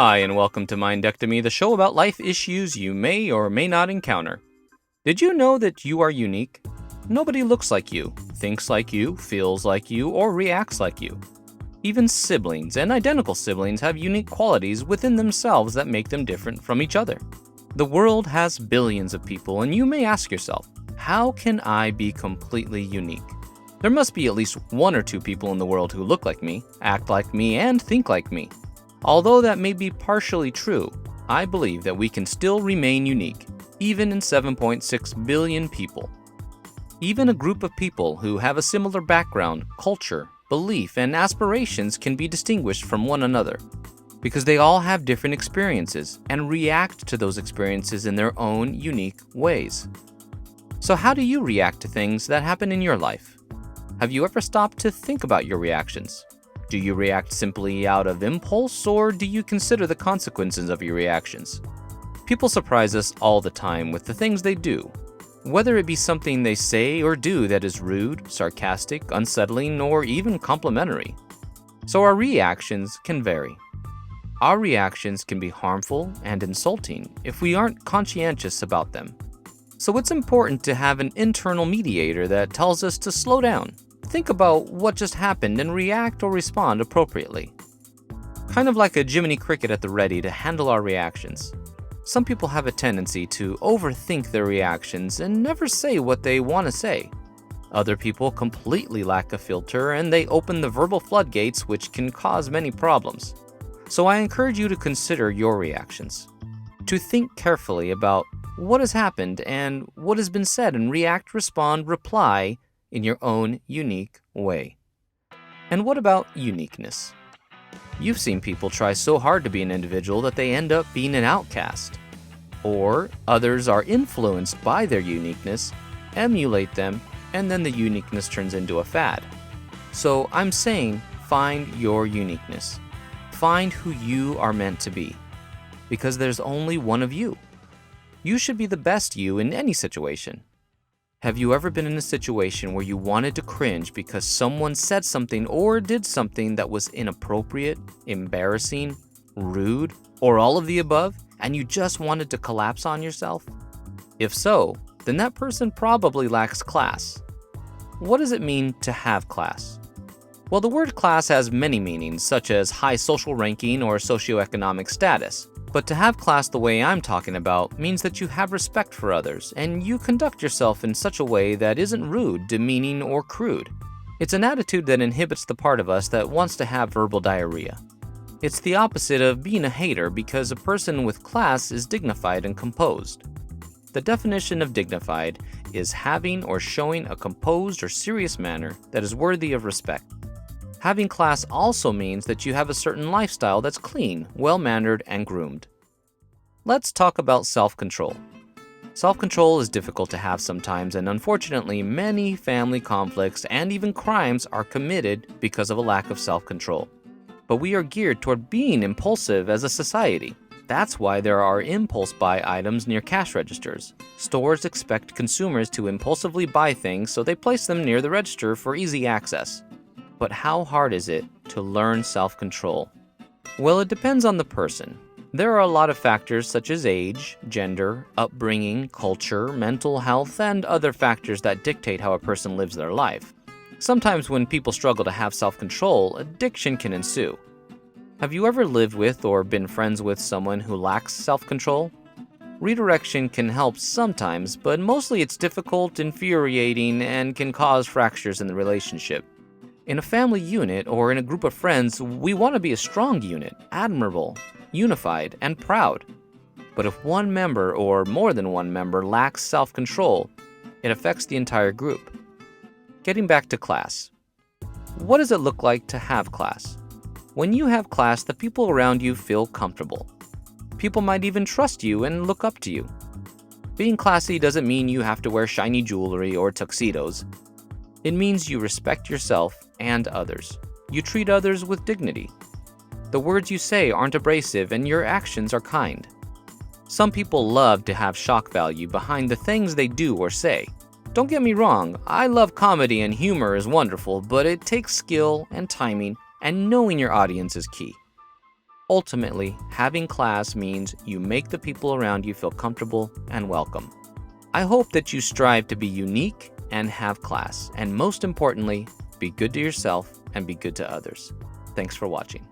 Hi, and welcome to Mindectomy, the show about life issues you may or may not encounter. Did you know that you are unique? Nobody looks like you, thinks like you, feels like you, or reacts like you. Even siblings and identical siblings have unique qualities within themselves that make them different from each other. The world has billions of people, and you may ask yourself, how can I be completely unique? There must be at least one or two people in the world who look like me, act like me, and think like me. Although that may be partially true, I believe that we can still remain unique, even in 7.6 billion people. Even a group of people who have a similar background, culture, belief, and aspirations can be distinguished from one another, because they all have different experiences and react to those experiences in their own unique ways. So how do you react to things that happen in your life? Have you ever stopped to think about your reactions? Do you react simply out of impulse, or do you consider the consequences of your reactions? People surprise us all the time with the things they do, whether it be something they say or do that is rude, sarcastic, unsettling, or even complimentary. So our reactions can vary. Our reactions can be harmful and insulting if we aren't conscientious about them. So it's important to have an internal mediator that tells us to slow down, think about what just happened, and react or respond appropriately. Kind of like a Jiminy Cricket at the ready to handle our reactions. Some people have a tendency to overthink their reactions and never say what they want to say. Other people completely lack a filter and they open the verbal floodgates, which can cause many problems. So I encourage you to consider your reactions, to think carefully about what has happened and what has been said, and react, respond, reply in your own unique way. And what about uniqueness? You've seen people try so hard to be an individual that they end up being an outcast. Or others are influenced by their uniqueness, emulate them, and then the uniqueness turns into a fad. So I'm saying, find your uniqueness. Find who you are meant to be, because there's only one of you. You should be the best you in any situation. Have you ever been in a situation where you wanted to cringe because someone said something or did something that was inappropriate, embarrassing, rude, or all of the above, and you just wanted to collapse on yourself? If so, then that person probably lacks class. What does it mean to have class? Well, the word class has many meanings, such as high social ranking or socioeconomic status. But to have class the way I'm talking about means that you have respect for others, and you conduct yourself in such a way that isn't rude, demeaning, or crude. It's an attitude that inhibits the part of us that wants to have verbal diarrhea. It's the opposite of being a hater, because a person with class is dignified and composed. The definition of dignified is having or showing a composed or serious manner that is worthy of respect. Having class also means that you have a certain lifestyle that's clean, well-mannered, and groomed. Let's talk about self-control. Self-control is difficult to have sometimes, and unfortunately, many family conflicts and even crimes are committed because of a lack of self-control. But we are geared toward being impulsive as a society. That's why there are impulse buy items near cash registers. Stores expect consumers to impulsively buy things, so they place them near the register for easy access. But how hard is it to learn self-control? Well, it depends on the person. There are a lot of factors such as age, gender, upbringing, culture, mental health, and other factors that dictate how a person lives their life. Sometimes when people struggle to have self-control, addiction can ensue. Have you ever lived with or been friends with someone who lacks self-control? Redirection can help sometimes, but mostly it's difficult, infuriating, and can cause fractures in the relationship. In a family unit or in a group of friends, we want to be a strong unit, admirable, unified, and proud. But if one member or more than one member lacks self-control, it affects the entire group. Getting back to class. What does it look like to have class? When you have class, the people around you feel comfortable. People might even trust you and look up to you. Being classy doesn't mean you have to wear shiny jewelry or tuxedos. It means you respect yourself and others. You treat others with dignity. The words you say aren't abrasive and your actions are kind. Some people love to have shock value behind the things they do or say. Don't get me wrong, I love comedy and humor is wonderful, but it takes skill and timing, and knowing your audience is key. Ultimately, having class means you make the people around you feel comfortable and welcome. I hope that you strive to be unique and have class, and most importantly, be good to yourself and be good to others. Thanks for watching.